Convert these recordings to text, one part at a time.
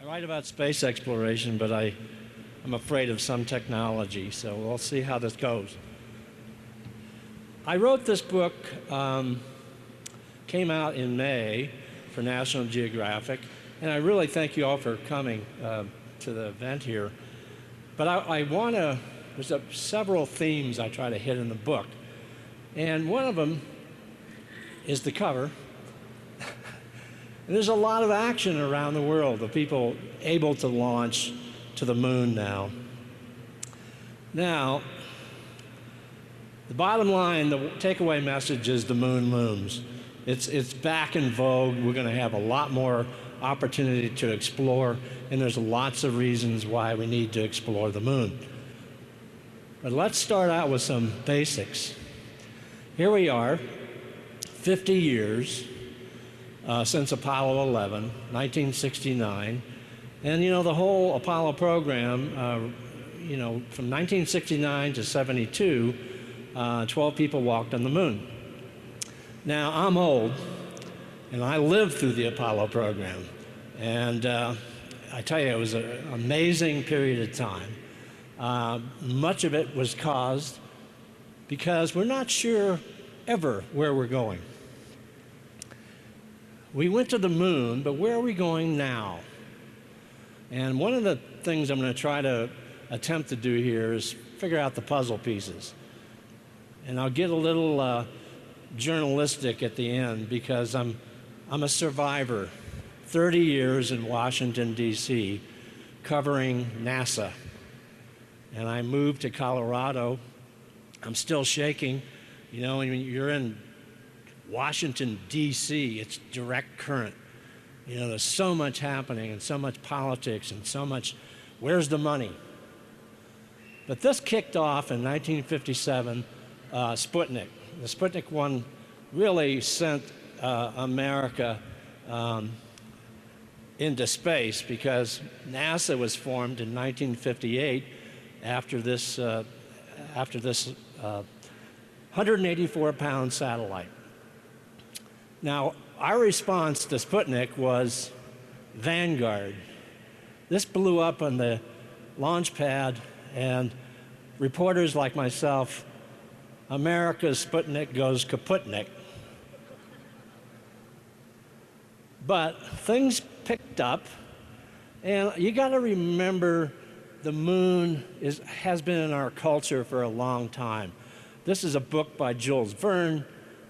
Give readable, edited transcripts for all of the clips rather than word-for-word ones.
write about space exploration, but I'm afraid of some technology, so we'll see how this goes. I wrote this book, came out in May for National Geographic, and I really thank you all for coming to the event here. But I want to, there's several themes I try to hit in the book, and one of them is the cover. And there's a lot of action around the world of people able to launch to the moon now. Now, the bottom line, the takeaway message is the moon looms. It's back in vogue. We're going to have a lot more opportunity to explore, and there's lots of reasons why we need to explore the moon. But let's start out with some basics. Here we are, 50 years since Apollo 11, 1969. And you know, the whole Apollo program, you know, from 1969 to 72, 12 people walked on the moon. Now, I'm old, and I lived through the Apollo program. And I tell you, it was an amazing period of time. Much of it was caused because we're not sure ever where we're going. We went to the moon, but where are we going now? And one of the things I'm going to try to attempt to do here is figure out the puzzle pieces. And I'll get a little journalistic at the end because I'm a survivor. 30 years in Washington, D.C., covering NASA. And I moved to Colorado. I'm still shaking. You know, when you're in Washington, D.C., it's direct current. You know, there's so much happening and so much politics and so much, where's the money? But this kicked off in 1957, SPUTNIK. The SPUTNIK one really sent America into space because NASA was formed in 1958 after this 184-pound satellite. Now, our response to Sputnik was Vanguard. This blew up on the launch pad, and reporters like myself, America's Sputnik goes kaputnik. But things picked up, and you got to remember the moon has been in our culture for a long time. This is a book by Jules Verne,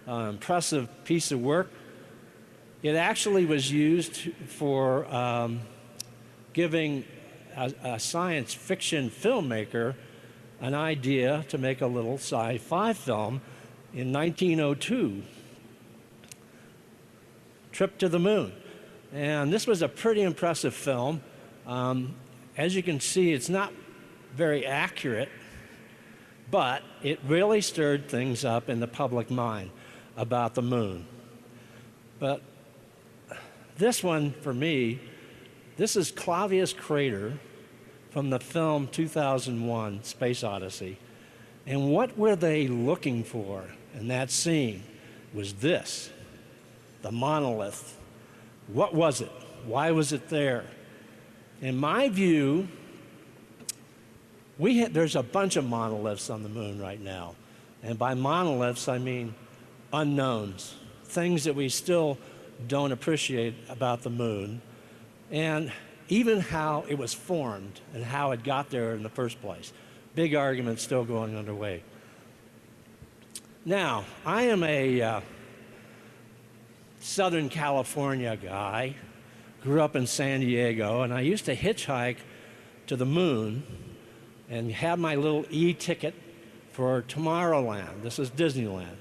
an impressive piece of work. It actually was used for giving a science fiction filmmaker an idea to make a little sci-fi film in 1902, Trip to the Moon. And this was a pretty impressive film. As you can see, it's not very accurate, but it really stirred things up in the public mind about the moon. But this one, for me, this is Clavius Crater from the film 2001, Space Odyssey. And what were they looking for in that scene was this, the monolith. What was it? Why was it there? In my view, there's a bunch of monoliths on the moon right now. And by monoliths, I mean unknowns, things that we still don't appreciate about the moon, and even how it was formed and how it got there in the first place. Big argument still going underway. Now, I am a Southern California guy, grew up in San Diego, and I used to hitchhike to the moon and have my little e-ticket for Tomorrowland. This is Disneyland.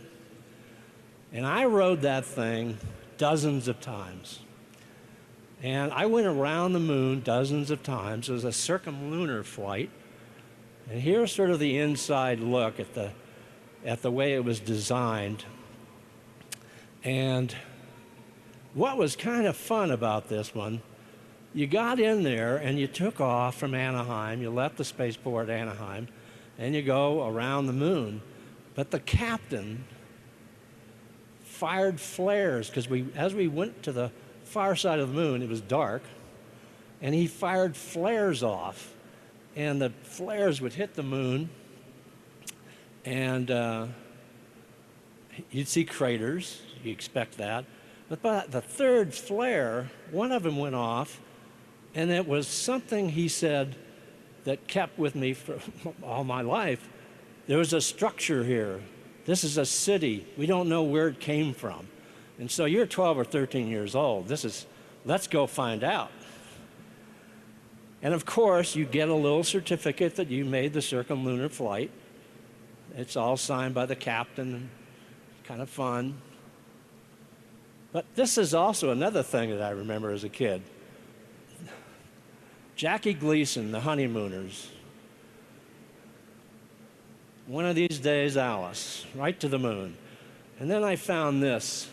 And I rode that thing dozens of times. And I went around the moon dozens of times. It was a circumlunar flight. And here's sort of the inside look at the way it was designed. And what was kind of fun about this one, you got in there and you took off from Anaheim, you left the spaceport Anaheim, and you go around the moon. But the captain fired flares because as we went to the far side of the moon, it was dark, and he fired flares off, and the flares would hit the moon, and you'd see craters. You expect that. But by the third flare, one of them went off, and it was something he said that kept with me for all my life. There was a structure here. This is a city. We don't know where it came from. And so you're 12 or 13 years old. Let's go find out. And of course, you get a little certificate that you made the circumlunar flight. It's all signed by the captain. Kind of fun. But this is also another thing that I remember as a kid. Jackie Gleason, the honeymooners. One of these days, Alice, right to the moon. And then I found this.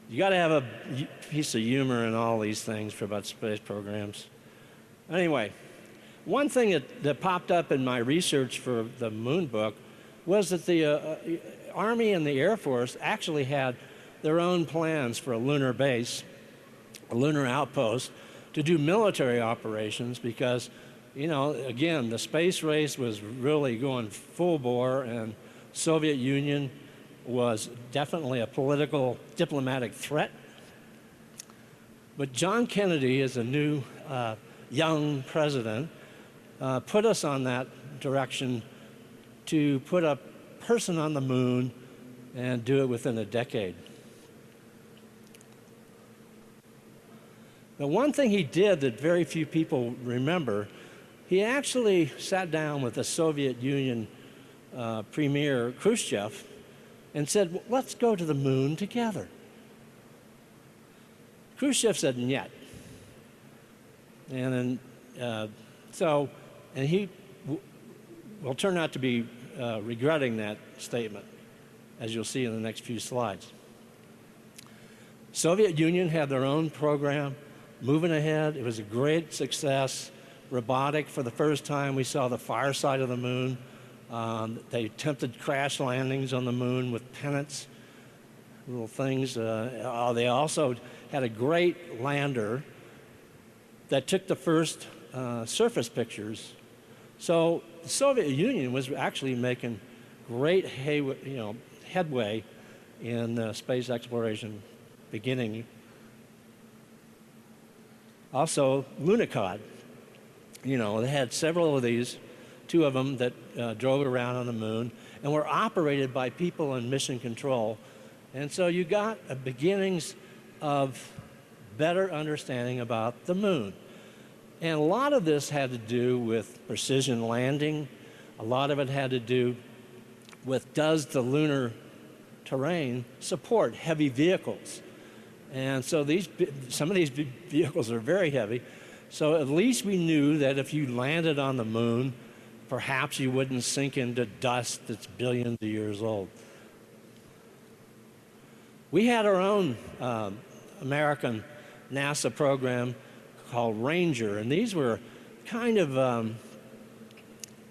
You got to have a piece of humor in all these things for about space programs. Anyway, one thing that popped up in my research for the Moon book was that the Army and the Air Force actually had their own plans for a lunar base, a lunar outpost, to do military operations because, you know, again, the space race was really going full bore, and Soviet Union was definitely a political, diplomatic threat. But John Kennedy, as a new young president, put us on that direction to put a person on the moon and do it within a decade. Now, one thing he did that very few people remember, he actually sat down with the Soviet Union Premier Khrushchev and said, well, let's go to the moon together. Khrushchev said, "Nyet." And then, and he will turn out to be regretting that statement, as you'll see in the next few slides. Soviet Union had their own program, moving ahead. It was a great success. Robotic, for the first time, we saw the far side of the moon. They attempted crash landings on the moon with pennants, little things. They also had a great lander that took the first surface pictures. So the Soviet Union was actually making great headway in space exploration beginning. Also, LUNOKHOD. They had several of these, two of them that drove around on the moon and were operated by people in mission control. And so you got beginnings of better understanding about the moon. And a lot of this had to do with precision landing. A lot of it had to do with, does the lunar terrain support heavy vehicles? And so some of these vehicles are very heavy. So at least we knew that if you landed on the moon, perhaps you wouldn't sink into dust that's billions of years old. We had our own American NASA program called Ranger, and these were kind of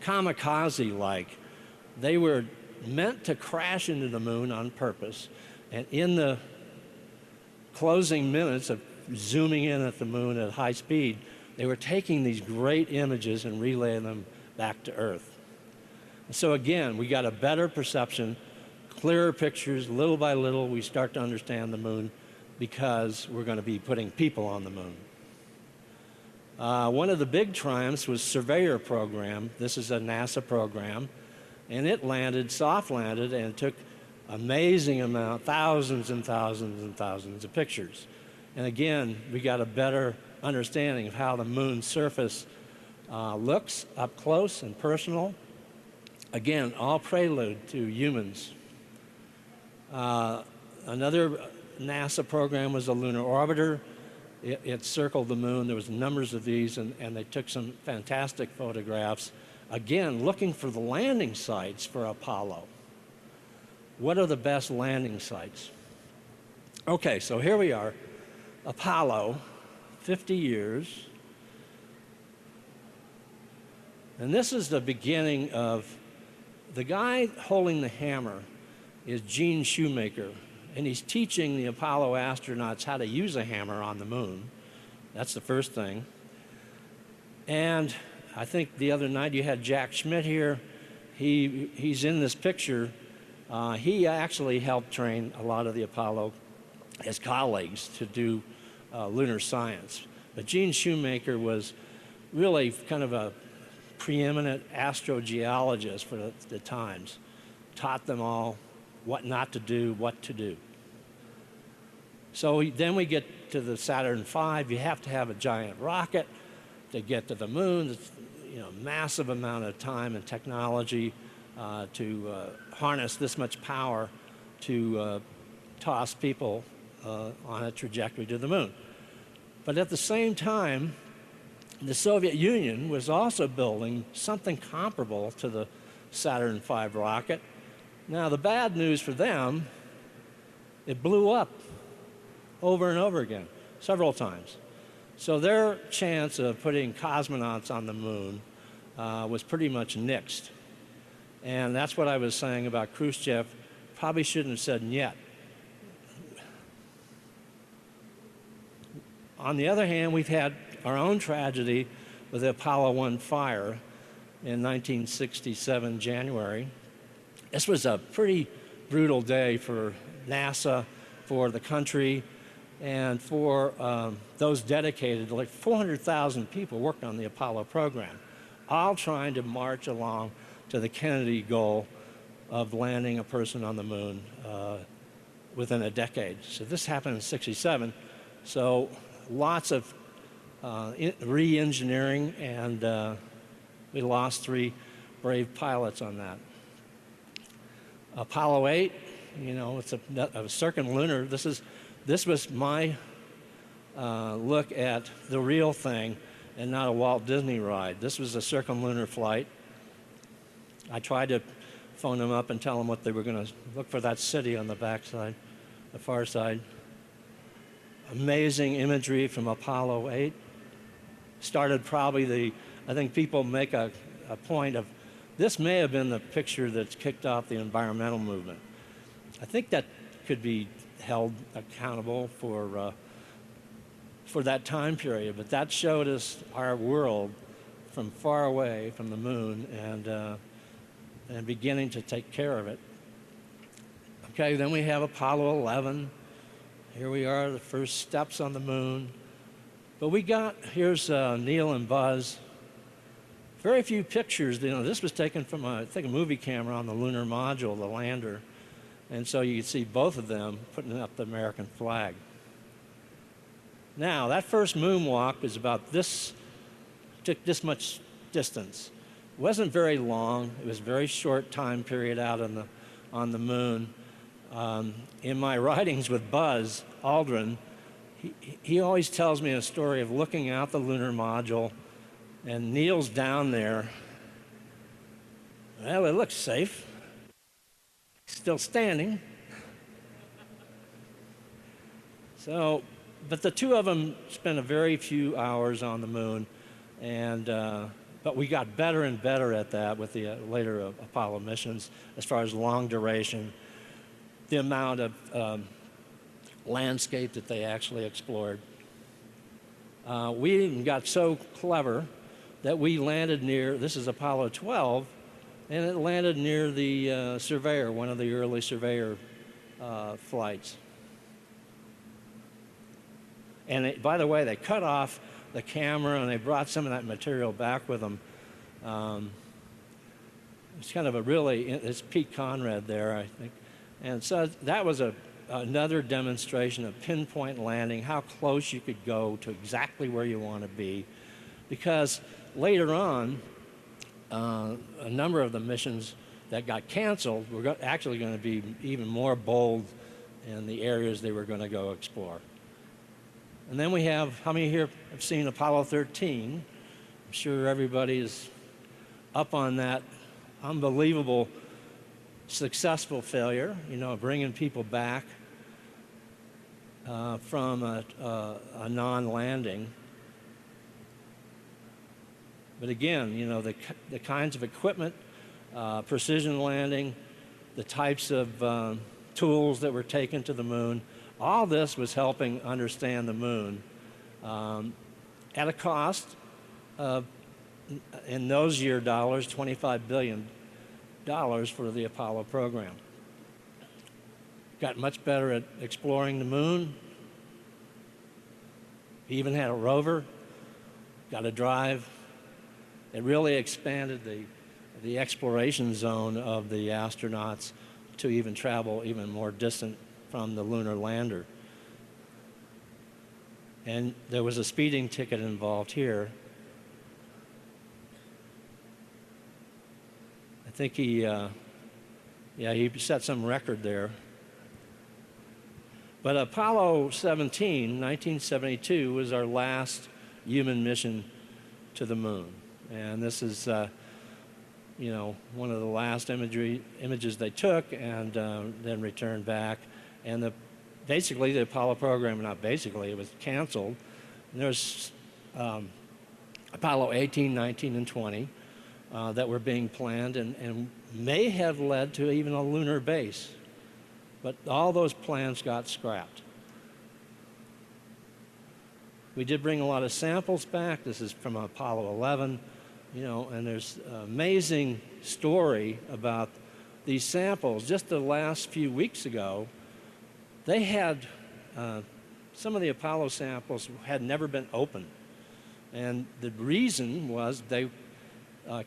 kamikaze-like. They were meant to crash into the moon on purpose, and in the closing minutes of zooming in at the moon at high speed, they were taking these great images and relaying them back to Earth. So again, we got a better perception, clearer pictures. Little by little, we start to understand the moon because we're going to be putting people on the moon. One of the big triumphs was SURVEYOR program. This is a NASA program, and it landed, soft landed, and took amazing amount, thousands and thousands and thousands of pictures. And again, we got a better understanding of how the moon's surface looks up close and personal. Again, all prelude to humans. Another NASA program was the Lunar Orbiter. It circled the moon. There was numbers of these, and they took some fantastic photographs. Again, looking for the landing sites for Apollo. What are the best landing sites? Okay, so here we are, Apollo, 50 years. And this is the beginning of The guy holding the hammer is Gene Shoemaker, and he's teaching the Apollo astronauts how to use a hammer on the moon. That's the first thing. And I think the other night you had Jack Schmidt here. He's in this picture. He actually helped train a lot of the Apollo, his colleagues, to do lunar science. But Gene Shoemaker was really kind of a preeminent astrogeologist for the times. Taught them all what not to do, what to do. So then we get to the Saturn V. You have to have a giant rocket to get to the moon. It's, you know, massive amount of time and technology to harness this much power to toss people on a trajectory to the moon. But at the same time, the Soviet Union was also building something comparable to the Saturn V rocket. Now, the bad news for them, it blew up over and over again, several times. So their chance of putting cosmonauts on the moon was pretty much nixed. And that's what I was saying about Khrushchev. Probably shouldn't have said "niet." On the other hand, we've had our own tragedy with the Apollo 1 fire in 1967, January. This was a pretty brutal day for NASA, for the country, and for those dedicated. Like 400,000 people worked on the Apollo program, all trying to march along to the Kennedy goal of landing a person on the moon within a decade. So this happened in '67. So lots of re-engineering, and we lost 3 brave pilots on that. Apollo 8, you know, it's a circumlunar. This was my look at the real thing and not a Walt Disney ride. This was a circumlunar flight. I tried to phone them up and tell them what they were going to look for, that city on the backside, the far side. Amazing imagery from Apollo 8. Started probably I think people make a point of, this may have been the picture that's kicked off the environmental movement. I think that could be held accountable for that time period, but that showed us our world from far away from the moon and beginning to take care of it. Okay, then we have Apollo 11. Here we are, the first steps on the moon. But here's Neil and Buzz. Very few pictures. You know, this was taken from, I think, a movie camera on the lunar module, the lander. And so you can see both of them putting up the American flag. Now, that first moonwalk was about this, took this much distance. It wasn't very long. It was a very short time period out on the moon. In my writings with Buzz Aldrin, he always tells me a story of looking out the lunar module, and Neil's down there. Well, it looks safe. Still standing. So, but the two of them spent a very few hours on the moon, and but we got better and better at that with the later Apollo missions, as far as long duration, the amount of landscape that they actually explored. We even got so clever that we landed near, this is Apollo 12, and it landed near the Surveyor, one of the early Surveyor flights. And by the way, they cut off the camera and they brought some of that material back with them. It's kind of it's Pete Conrad there, I think. And so that was another demonstration of pinpoint landing, how close you could go to exactly where you want to be. Because later on, a number of the missions that got canceled were actually going to be even more bold in the areas they were going to go explore. And then we have, how many here have seen Apollo 13? I'm sure everybody is up on that unbelievable successful failure, you know, bringing people back from a non-landing. But again, you know, the kinds of equipment precision landing, the types of tools that were taken to the moon. All this was helping understand the moon at a cost of, in those year dollars, $25 billion for the Apollo program. Got much better at exploring the moon. Even had a rover, got a drive. It really expanded the exploration zone of the astronauts to even travel even more distant from the lunar lander. And there was a speeding ticket involved here. I think he set some record there. But Apollo 17, 1972, was our last human mission to the moon. And this is, you know, one of the last images they took and then returned back. And basically the Apollo program, not basically, it was canceled. And there's Apollo 18, 19, and 20 that were being planned and may have led to even a lunar base. But all those plans got scrapped. We did bring a lot of samples back. This is from Apollo 11, you know, and there's an amazing story about these samples. Just the last few weeks ago, they had, some of the Apollo samples had never been opened. And the reason was they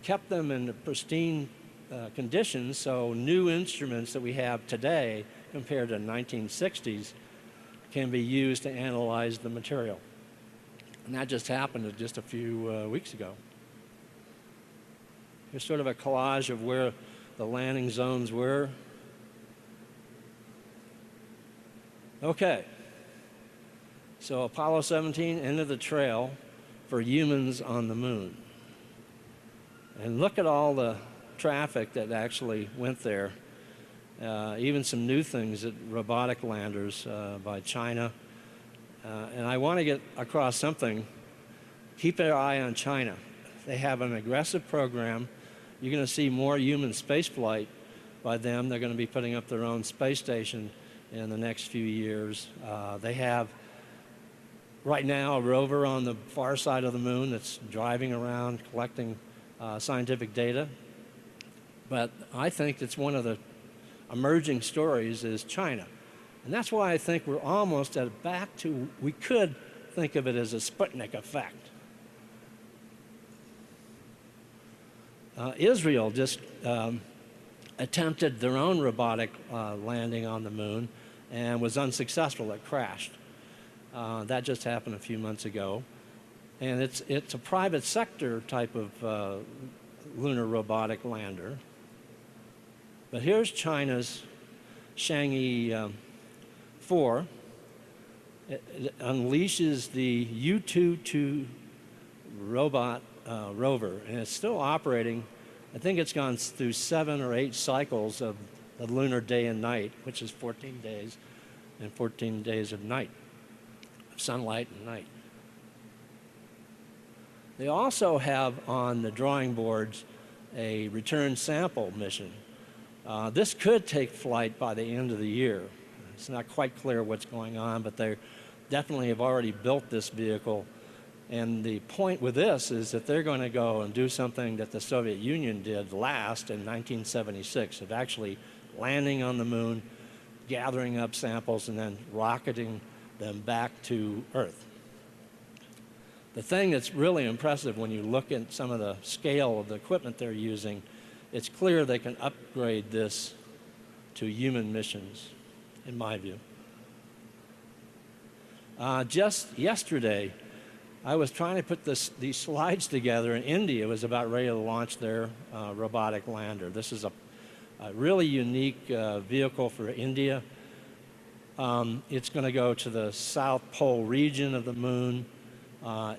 kept them in pristine conditions, so new instruments that we have today compared to 1960s can be used to analyze the material. And that just happened just a few weeks ago. Here's sort of a collage of where the landing zones were. Okay, so Apollo 17 ended the trail for humans on the moon. And look at all the traffic that actually went there. Even some new things at robotic landers by China. And I want to get across something. Keep an eye on China. They have an aggressive program. You're going to see more human spaceflight by them. They're going to be putting up their own space station in the next few years. They have, right now, a rover on the far side of the moon that's driving around collecting scientific data. But I think it's one of the emerging stories is China. And that's why I think we're almost back to, we could think of it as a Sputnik effect. Israel just attempted their own robotic landing on the moon and was unsuccessful. It crashed. That just happened a few months ago. And it's a private sector type of lunar robotic lander. But here's China's Chang'e 4. It unleashes the U-22 robot rover, and it's still operating. I think it's gone through 7 or 8 cycles of the lunar day and night, which is 14 days, and 14 days of night, of sunlight and night. They also have on the drawing boards a return sample mission. This could take flight by the end of the year. It's not quite clear what's going on, but they definitely have already built this vehicle. And the point with this is that they're going to go and do something that the Soviet Union did last in 1976, of actually landing on the moon, gathering up samples, and then rocketing them back to Earth. The thing that's really impressive when you look at some of the scale of the equipment they're using, it's clear they can upgrade this to human missions, in my view. Just yesterday, I was trying to put these slides together, and India was about ready to launch their robotic lander. This is a really unique vehicle for India. It's going to go to the South Pole region of the moon.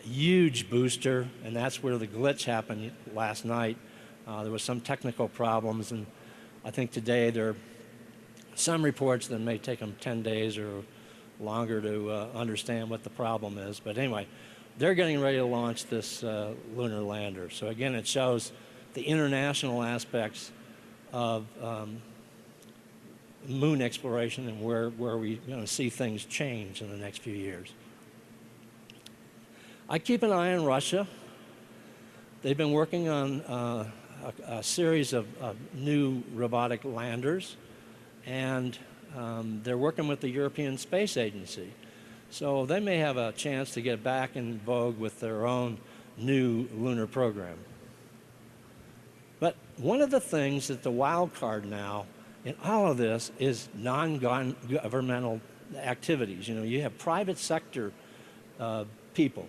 Huge booster, and that's where the glitch happened last night. There was some technical problems, and I think today there are some reports that it may take them 10 days or longer to understand what the problem is. But anyway, they're getting ready to launch this lunar lander. So again, it shows the international aspects of moon exploration and where we're going to see things change in the next few years. I keep an eye on Russia. They've been working on a series of new robotic landers, and they're working with the European Space Agency. So they may have a chance to get back in vogue with their own new lunar program. But one of the things that the wild card now in all of this is non-governmental activities. You know, you have private sector people.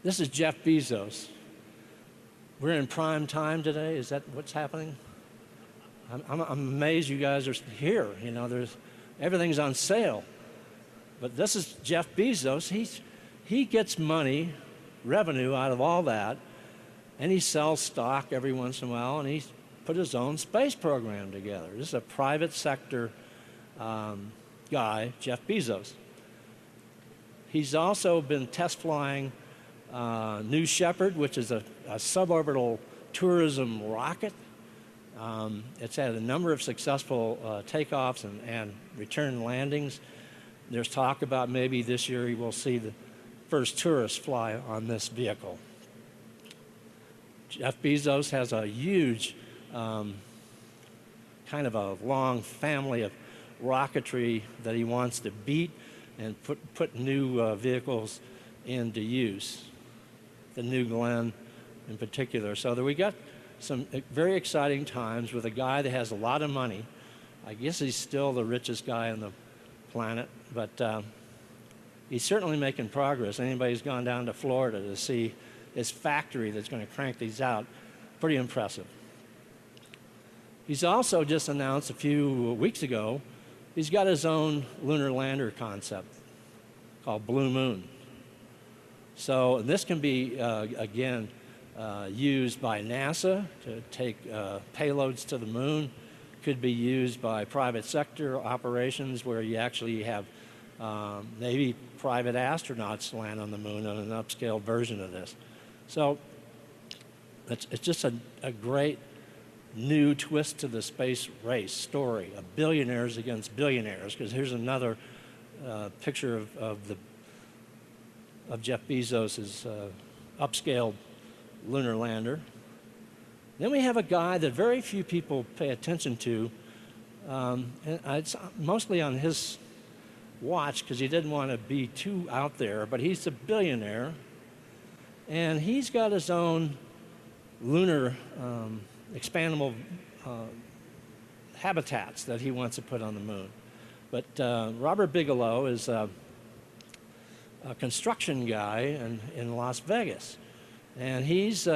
This is Jeff Bezos. We're in prime time today. Is that what's happening? I'm amazed you guys are here. You know, everything's on sale. But this is Jeff Bezos. He gets money, revenue out of all that, and he sells stock every once in a while, and he's put his own space program together. This is a private sector guy, Jeff Bezos. He's also been test flying New Shepard, which is a suborbital tourism rocket. It's had a number of successful takeoffs and return landings. There's talk about maybe this year we'll see the first tourists fly on this vehicle. Jeff Bezos has a huge kind of a long family of rocketry that he wants to beat and put new vehicles into use. The New Glenn in particular. So we got some very exciting times with a guy that has a lot of money. I guess he's still the richest guy on the planet, but he's certainly making progress. Anybody who's gone down to Florida to see his factory that's going to crank these out, pretty impressive. He's also just announced a few weeks ago, he's got his own lunar lander concept called Blue Moon. So this can be, again, used by NASA to take payloads to the moon. Could be used by private sector operations where you actually have maybe private astronauts land on the moon on an upscale version of this. So it's just a great new twist to the space race story of billionaires against billionaires, because here's another picture of Jeff Bezos's upscaled lunar lander. Then we have a guy that very few people pay attention to, and it's mostly on his watch because he didn't want to be too out there, but he's a billionaire, and he's got his own lunar expandable habitats that he wants to put on the moon. But Robert Bigelow is a construction guy in Las Vegas, and his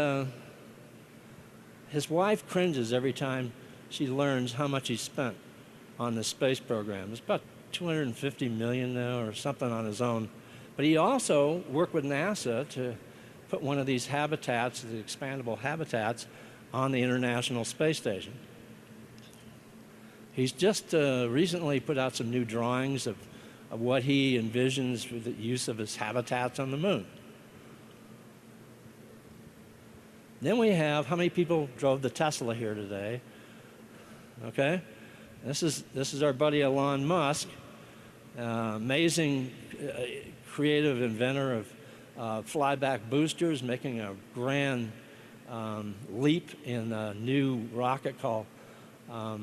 wife cringes every time she learns how much he spent on the space program. It's about $250 million now or something on his own. But he also worked with NASA to put one of these habitats, the expandable habitats, on the International Space Station. He's just recently put out some new drawings of what he envisions for the use of his habitats on the moon. Then we have, how many people drove the Tesla here today? Okay, this is our buddy Elon Musk, amazing creative inventor of flyback boosters, making a grand leap in a new rocket called, what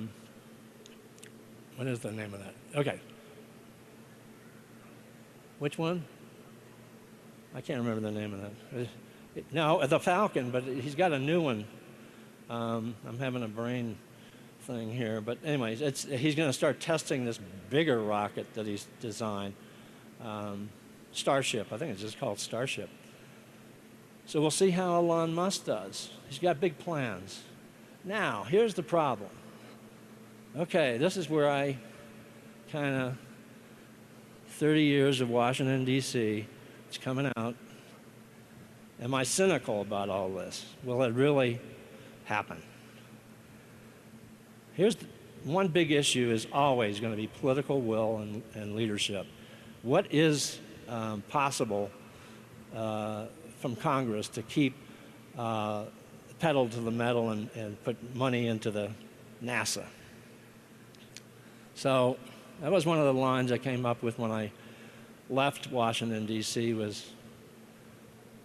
is the name of that? Okay. Which one? I can't remember the name of that. No, the Falcon, but he's got a new one. I'm having a brain thing here. But anyways, he's going to start testing this bigger rocket that he's designed. Starship, I think it's just called Starship. So we'll see how Elon Musk does. He's got big plans. Now, here's the problem. Okay, this is where I kind of, 30 years of Washington, D.C., it's coming out. Am I cynical about all this? Will it really happen? Here's one big issue is always going to be political will and leadership. What is possible from Congress to keep pedal to the metal and put money into the NASA. So that was one of the lines I came up with when I left Washington, D.C. was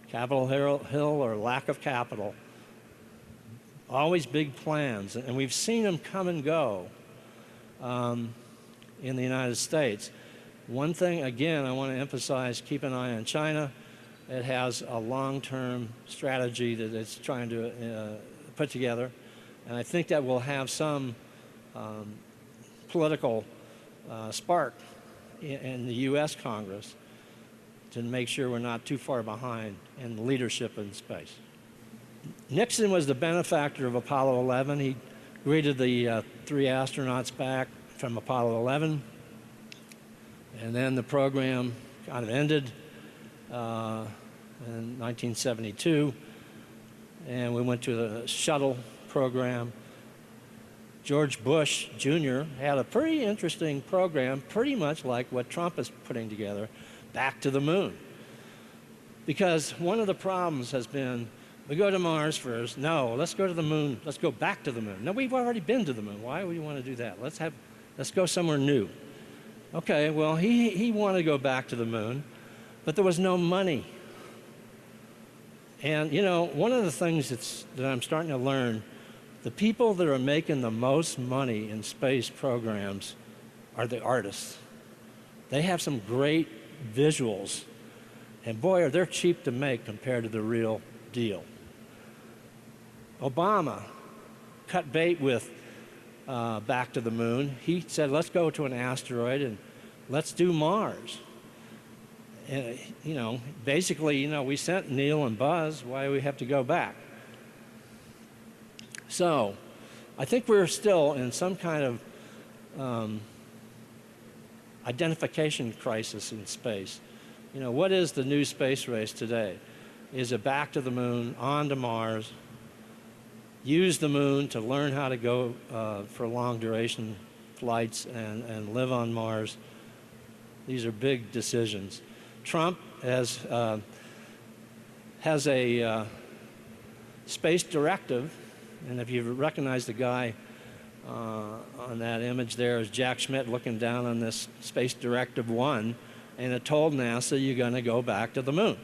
Capitol Hill or lack of capital. Always big plans, and we've seen them come and go in the United States. One thing, again, I want to emphasize, keep an eye on China. It has a long-term strategy that it's trying to put together, and I think that will have some political spark in the U.S. Congress to make sure we're not too far behind in leadership in space. Nixon was the benefactor of Apollo 11. He greeted the 3 astronauts back from Apollo 11, and then the program kind of ended in 1972, and we went to the shuttle program. George Bush Jr. had a pretty interesting program, pretty much like what Trump is putting together, back to the moon. Because one of the problems has been, we go to Mars first. No, let's go to the moon. Let's go back to the moon. No, we've already been to the moon. Why would you want to do that? Let's go somewhere new. Okay, well, he wanted to go back to the moon, but there was no money. And, you know, one of the things that I'm starting to learn, the people that are making the most money in space programs are the artists. They have some great visuals, and boy, are they cheap to make compared to the real deal. Obama cut bait with back to the moon. He said, let's go to an asteroid and let's do Mars. And, you know, basically, you know, we sent Neil and Buzz. Why do we have to go back? So I think we're still in some kind of identification crisis in space. You know, what is the new space race today? Is it back to the moon, on to Mars, use the moon to learn how to go for long duration flights and live on Mars? These are big decisions. Trump has a space directive, and if you recognize the guy on that image there is Jack Schmitt looking down on this Space Directive 1, and it told NASA you're going to go back to the moon.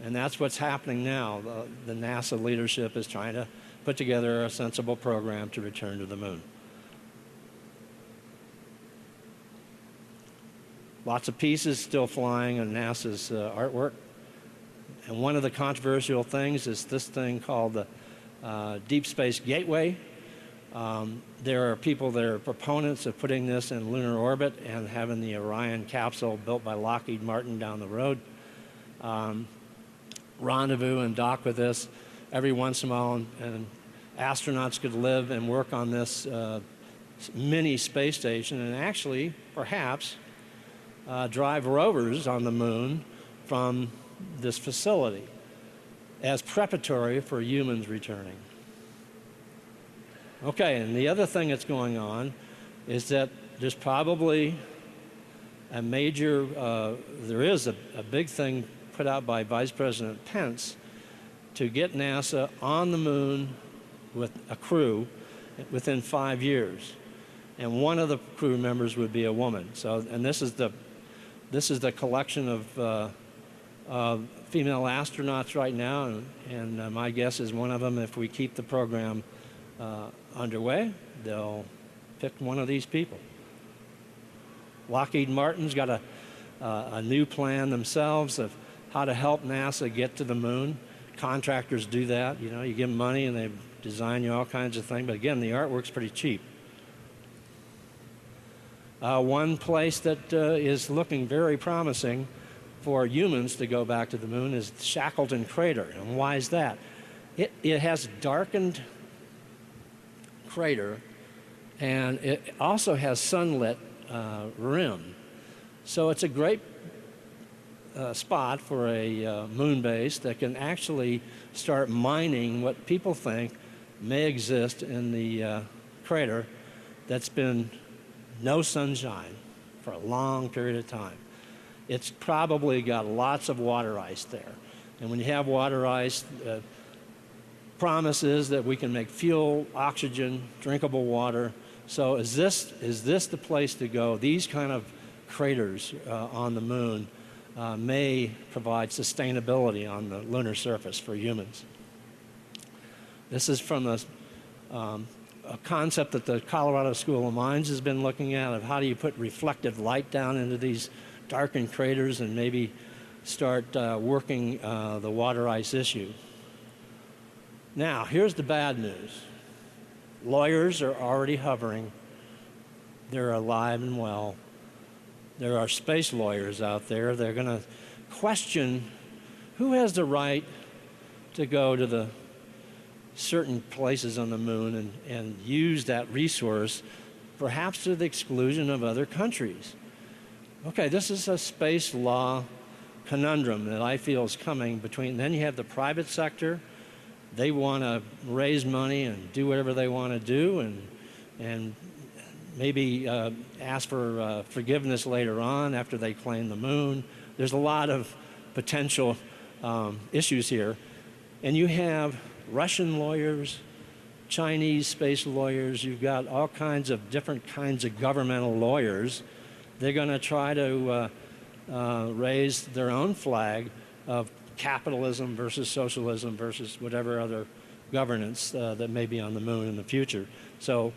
And that's what's happening now. The NASA leadership is trying to put together a sensible program to return to the moon. Lots of pieces still flying on NASA's artwork. And one of the controversial things is this thing called the Deep Space Gateway. There are people that are proponents of putting this in lunar orbit and having the Orion capsule built by Lockheed Martin down the road. Rendezvous and dock with this every once in a while, and astronauts could live and work on this mini space station and actually, perhaps, drive rovers on the moon from this facility as preparatory for humans returning. Okay, and the other thing that's going on is that there's probably a major, there is a big thing put out by Vice President Pence to get NASA on the moon with a crew within 5 years. And one of the crew members would be a woman. So, and this is the collection of female astronauts right now, and my guess is one of them, if we keep the program underway, they'll pick one of these people. Lockheed Martin's got a new plan themselves of how to help NASA get to the moon. Contractors do that. You know, you give them money and they design you all kinds of things. But again, the artwork's pretty cheap. One place that is looking very promising for humans to go back to the moon is the Shackleton crater. And why is that? It has a darkened crater, and it also has sunlit rim. So it's a great spot for a moon base that can actually start mining what people think may exist in the crater that's been no sunshine for a long period of time. It's probably got lots of water ice there. And when you have water ice, promise is that we can make fuel, oxygen, drinkable water. So is this the place to go? These kind of craters on the moon may provide sustainability on the lunar surface for humans. This is from a concept that the Colorado School of Mines has been looking at, of how do you put reflective light down into these darkened craters and maybe start working the water ice issue. Now, here's the bad news. Lawyers are already hovering. They're alive and well. There are space lawyers out there. They're going to question who has the right to go to the certain places on the moon and use that resource, perhaps to the exclusion of other countries. Okay, this is a space law conundrum that I feel is coming between. Then you have the private sector. They want to raise money and do whatever they want to do, and maybe ask for forgiveness later on after they claim the moon. There's a lot of potential issues here. And you have Russian lawyers, Chinese space lawyers. You've got all kinds of different kinds of governmental lawyers. They're going to try to raise their own flag of capitalism versus socialism versus whatever other governance that may be on the moon in the future. So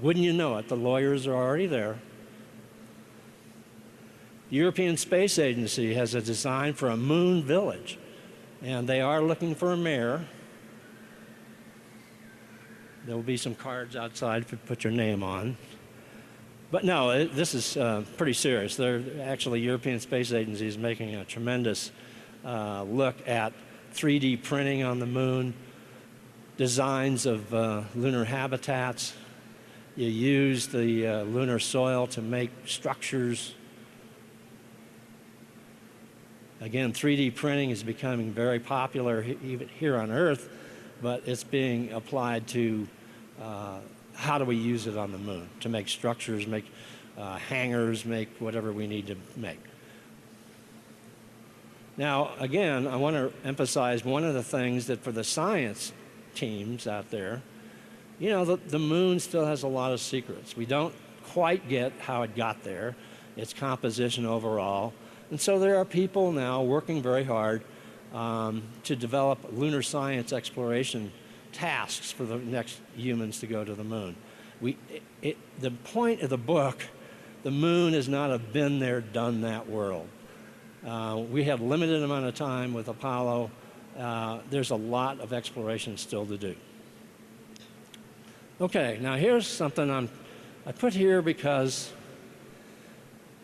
wouldn't you know it, the lawyers are already there. The European Space Agency has a design for a moon village, and they are looking for a mayor. There will be some cards outside to put your name on. But no, this is pretty serious. They're actually, European Space Agency is making a tremendous look at 3D printing on the moon, designs of lunar habitats. You use the lunar soil to make structures. Again, 3D printing is becoming very popular even here on Earth, but it's being applied to how do we use it on the moon to make structures, make hangars, make whatever we need to make. Now, again, I want to emphasize one of the things that for the science teams out there, you know, the moon still has a lot of secrets. We don't quite get how it got there, its composition overall. And so there are people now working very hard to develop lunar science exploration tasks for the next humans to go to the moon. The point of the book, the moon is not a been there, done that world. We have limited amount of time with Apollo. There's a lot of exploration still to do. Okay, now here's something I put here because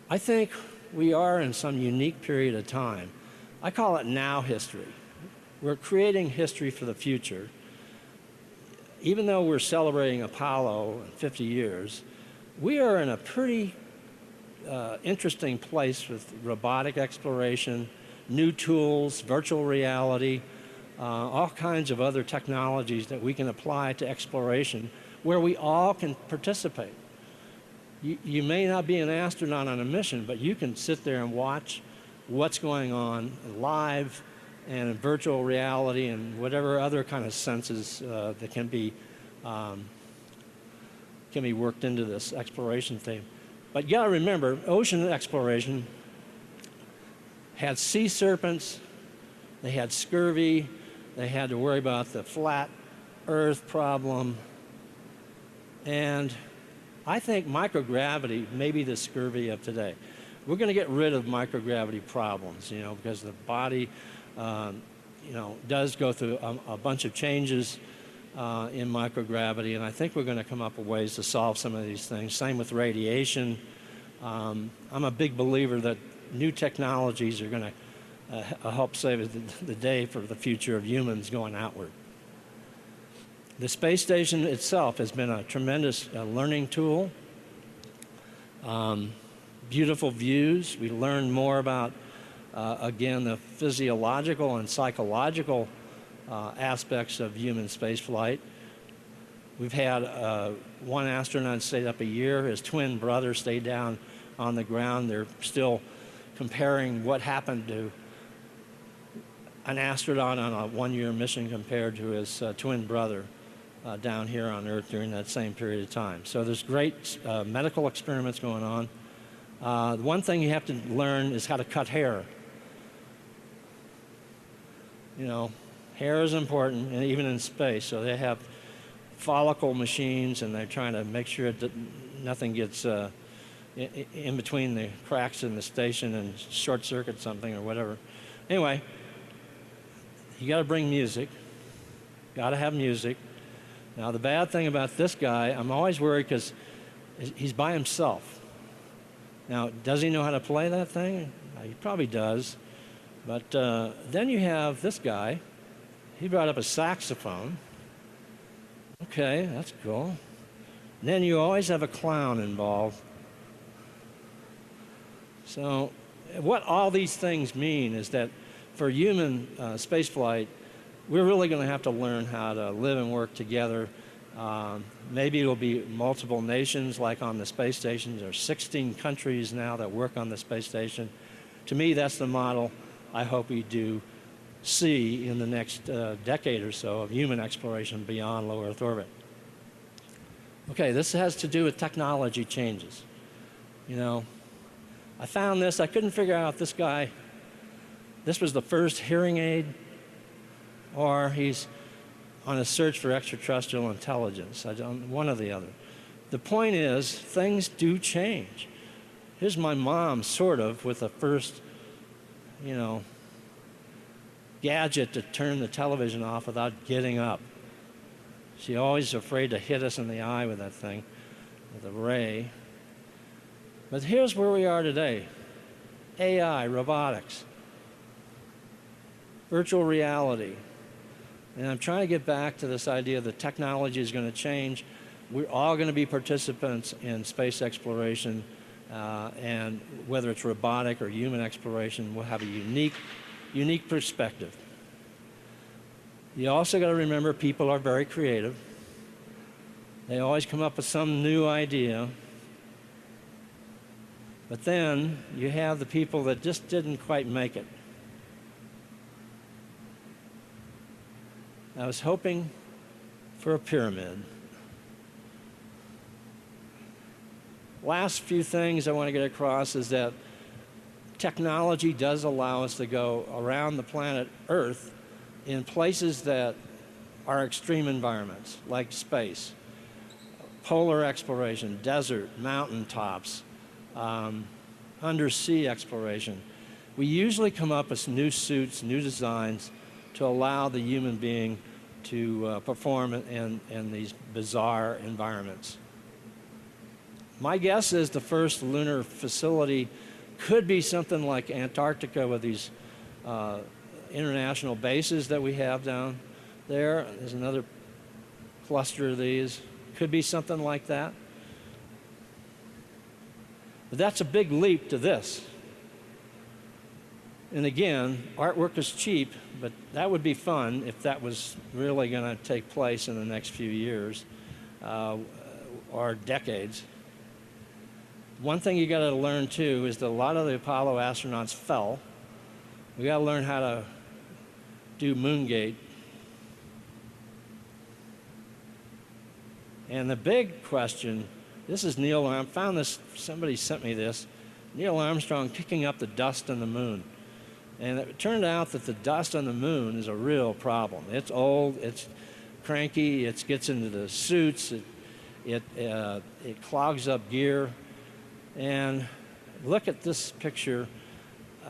I think we are in some unique period of time. I call it now history. We're creating history for the future. Even though we're celebrating Apollo in 50 years, we are in a pretty interesting place with robotic exploration, new tools, virtual reality, all kinds of other technologies that we can apply to exploration where we all can participate. You may not be an astronaut on a mission, but you can sit there and watch what's going on live and in virtual reality and whatever other kind of senses that can be worked into this exploration theme. But you got to remember, ocean exploration had sea serpents, they had scurvy, they had to worry about the flat Earth problem, and I think microgravity may be the scurvy of today. We're going to get rid of microgravity problems, you know, because the body, you know, does go through a bunch of changes in microgravity, and I think we're going to come up with ways to solve some of these things. Same with radiation. I'm a big believer that new technologies are going to help save the day for the future of humans going outward. The space station itself has been a tremendous learning tool. Beautiful views. We learn more about, again, the physiological and psychological aspects of human spaceflight. We've had one astronaut stayed up a year. His twin brother stayed down on the ground. They're still comparing what happened to an astronaut on a one-year mission compared to his twin brother down here on Earth during that same period of time. So there's great medical experiments going on. The one thing you have to learn is how to cut hair. You know, hair is important, and even in space. So they have follicle machines, and they're trying to make sure that nothing gets in between the cracks in the station and short circuit something or whatever. Anyway, you got to bring music. Got to have music. Now the bad thing about this guy, I'm always worried because he's by himself. Now, does he know how to play that thing? He probably does. But then you have this guy. He brought up a saxophone. Okay, that's cool. And then you always have a clown involved. So what all these things mean is that for human spaceflight, we're really going to have to learn how to live and work together. Maybe it'll be multiple nations like on the space station. There are 16 countries now that work on the space station. To me, that's the model I hope we do see in the next decade or so of human exploration beyond low Earth orbit. Okay, this has to do with technology changes. You know, I found this, I couldn't figure out if this guy, this was the first hearing aid, or he's on a search for extraterrestrial intelligence. I don't, one or the other. The point is, things do change. Here's my mom, sort of, with the first, you know, gadget to turn the television off without getting up. She's always afraid to hit us in the eye with that thing, with a ray. But here's where we are today. AI, robotics, virtual reality. And I'm trying to get back to this idea that technology is going to change. We're all going to be participants in space exploration, and whether it's robotic or human exploration, we'll have a unique perspective. You also got to remember people are very creative. They always come up with some new idea. But then you have the people that just didn't quite make it. I was hoping for a pyramid. Last few things I want to get across is that technology does allow us to go around the planet Earth in places that are extreme environments, like space, polar exploration, desert, mountaintops, undersea exploration. We usually come up with new suits, new designs to allow the human being to perform in these bizarre environments. My guess is the first lunar facility could be something like Antarctica with these international bases that we have down there. There's another cluster of these. Could be something like that. But that's a big leap to this. And again, artwork is cheap, but that would be fun if that was really going to take place in the next few years or decades. One thing you got to learn too is that a lot of the Apollo astronauts fell. We got to learn how to do moon gate. And the big question, this is Neil Armstrong, found this, somebody sent me this, Neil Armstrong picking up the dust on the moon. And it turned out that the dust on the moon is a real problem. It's old, it's cranky, it gets into the suits, it clogs up gear. And look at this picture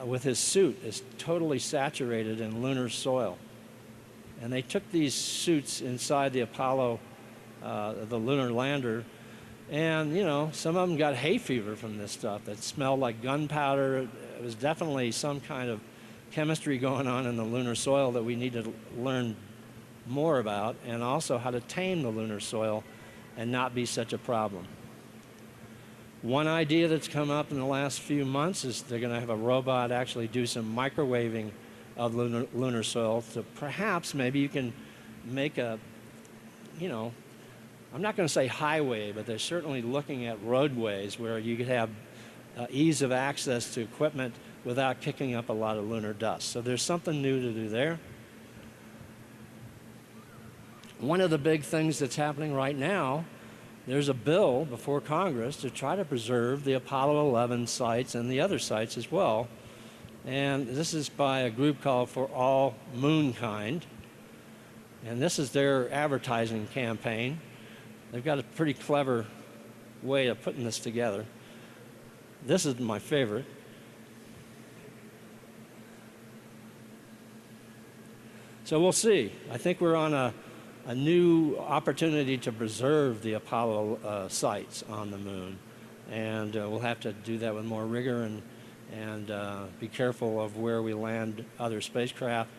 with his suit. It's totally saturated in lunar soil. And they took these suits inside the Apollo, the lunar lander, and you know, some of them got hay fever from this stuff. It smelled like gunpowder. It was definitely some kind of chemistry going on in the lunar soil that we need to learn more about, and also how to tame the lunar soil and not be such a problem. One idea that's come up in the last few months is they're going to have a robot actually do some microwaving of lunar soil to perhaps maybe you can make a, you know, I'm not going to say highway, but they're certainly looking at roadways where you could have ease of access to equipment without kicking up a lot of lunar dust. So there's something new to do there. One of the big things that's happening right now, there's a bill before Congress to try to preserve the Apollo 11 sites and the other sites as well. And this is by a group called For All MOONKInd. And this is their advertising campaign. They've got a pretty clever way of putting this together. This is my favorite. So we'll see. I think we're on a new opportunity to preserve the Apollo sites on the moon. And we'll have to do that with more rigor and be careful of where we land other spacecraft.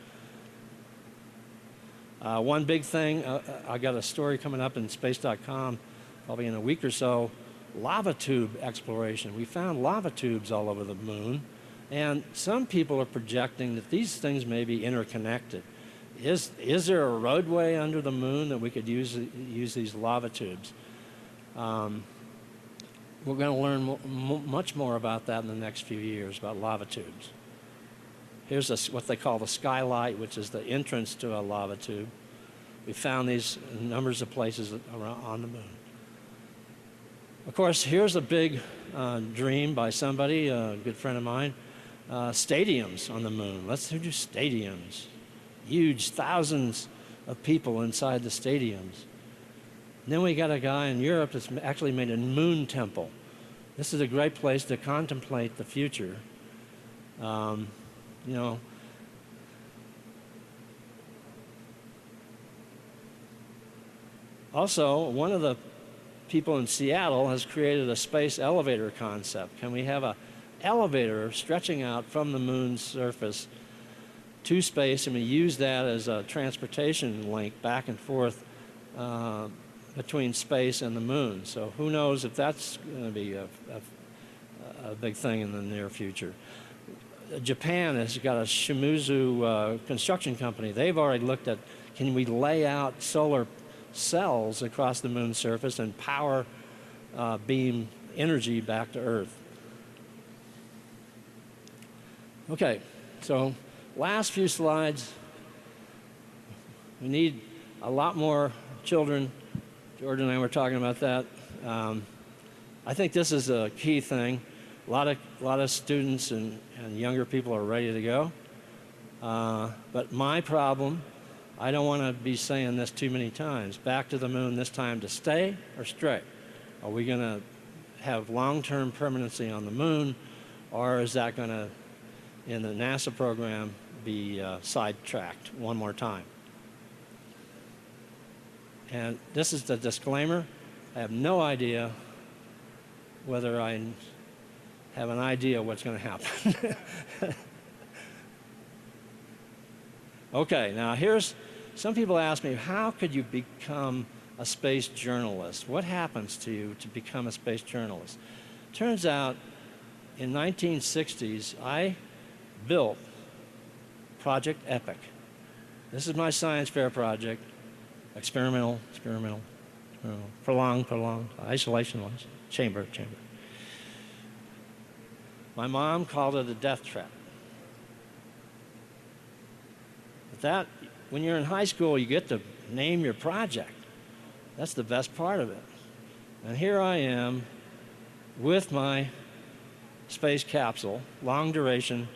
One big thing, I got a story coming up in space.com probably in a week or so, lava tube exploration. We found lava tubes all over the moon, and some people are projecting that these things may be interconnected. Is there a roadway under the moon that we could use these lava tubes? We're going to learn much more about that in the next few years, about lava tubes. Here's what they call the skylight, which is the entrance to a lava tube. We found these in numbers of places around on the moon. Of course, here's a big dream by somebody, a good friend of mine, stadiums on the moon. Let's do stadiums. Huge, thousands of people inside the stadiums. And then we got a guy in Europe that's actually made a moon temple. This is a great place to contemplate the future. You know, also, one of the people in Seattle has created a space elevator concept. Can we have an elevator stretching out from the moon's surface to space, and we use that as a transportation link back and forth between space and the moon? So who knows if that's going to be a big thing in the near future. Japan has got a Shimizu construction company. They've already looked at, can we lay out solar cells across the moon's surface and power beam energy back to Earth? Okay, so last few slides. We need a lot more children. George and I were talking about that. I think this is a key thing. A lot of students and younger people are ready to go. But my problem, I don't want to be saying this too many times. Back to the moon this time to stay or stray? Are we going to have long-term permanency on the moon, or is that going to, in the NASA program, be sidetracked one more time? And this is the disclaimer. I have no idea whether I have an idea what's going to happen. Okay, now here's, some people ask me, how could you become a space journalist? What happens to you to become a space journalist? Turns out, in 1960s, I built Project Epic. This is my science fair project. Experimental, prolonged, isolation-wise, chamber. My mom called it a death trap. But that, when you're in high school, you get to name your project. That's the best part of it. And here I am with my space capsule, long duration,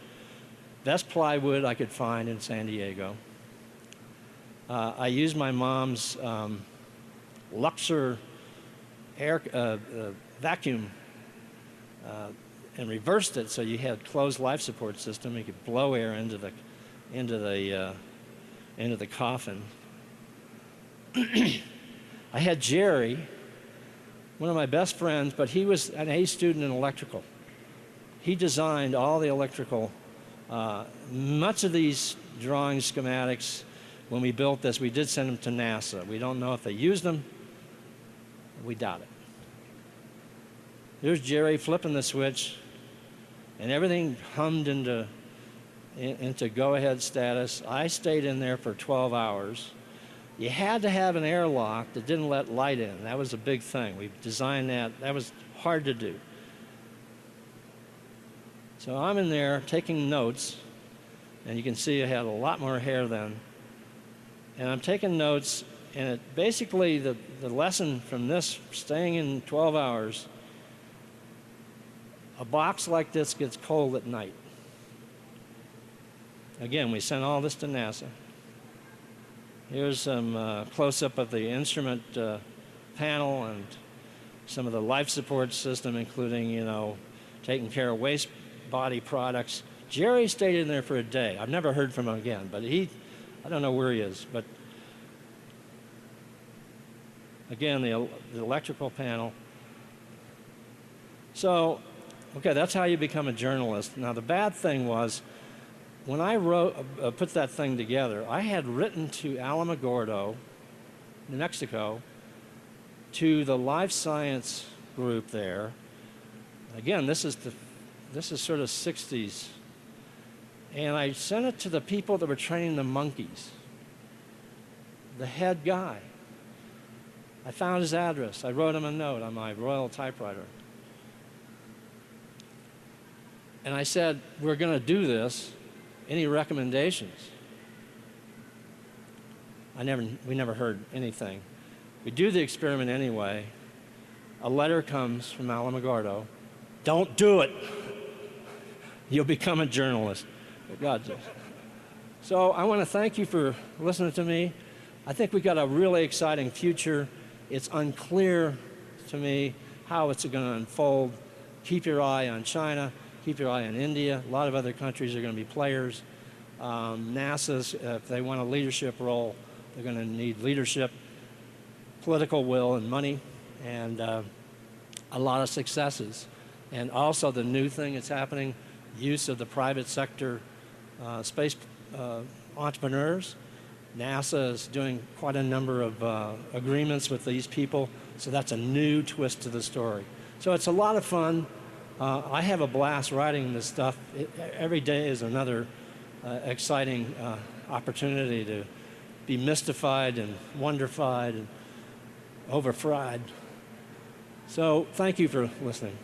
best plywood I could find in San Diego. I used my mom's Luxor air vacuum and reversed it so you had closed life support system. You could blow air into the coffin. I had Jerry, one of my best friends, but he was an A student in electrical. He designed all the electrical, much of these drawings, schematics. When we built this, we did send them to NASA. We don't know if they used them. We doubt it. There's Jerry flipping the switch, and everything hummed into go-ahead status. I stayed in there for 12 hours. You had to have an airlock that didn't let light in. That was a big thing. We designed that. That was hard to do. So I'm in there taking notes, and you can see I had a lot more hair then. And I'm taking notes, and basically the lesson from this, staying in 12 hours, a box like this gets cold at night. Again, we sent all this to NASA. Here's some close-up of the instrument panel and some of the life support system, including, you know, taking care of waste body products. Jerry stayed in there for a day. I've never heard from him again, but I don't know where he is. But again, the electrical panel. So, okay, that's how you become a journalist. Now, the bad thing was, when I put that thing together, I had written to Alamogordo, New Mexico, to the life science group there. Again, this is sort of 60s. And I sent it to the people that were training the monkeys, the head guy. I found his address. I wrote him a note on my Royal typewriter. And I said, we're going to do this. Any recommendations? We never heard anything. We do the experiment anyway. A letter comes from Alamogordo. Don't do it. You'll become a journalist. God. So I want to thank you for listening to me. I think we've got a really exciting future. It's unclear to me how it's going to unfold. Keep your eye on China. Keep your eye on India. A lot of other countries are going to be players. NASA's, if they want a leadership role, they're going to need leadership, political will, and money, and a lot of successes. And also the new thing that's happening, use of the private sector space entrepreneurs. NASA is doing quite a number of agreements with these people, so that's a new twist to the story. So it's a lot of fun. I have a blast writing this stuff. Every day is another exciting opportunity to be mystified and wonderfied and overfried. So thank you for listening.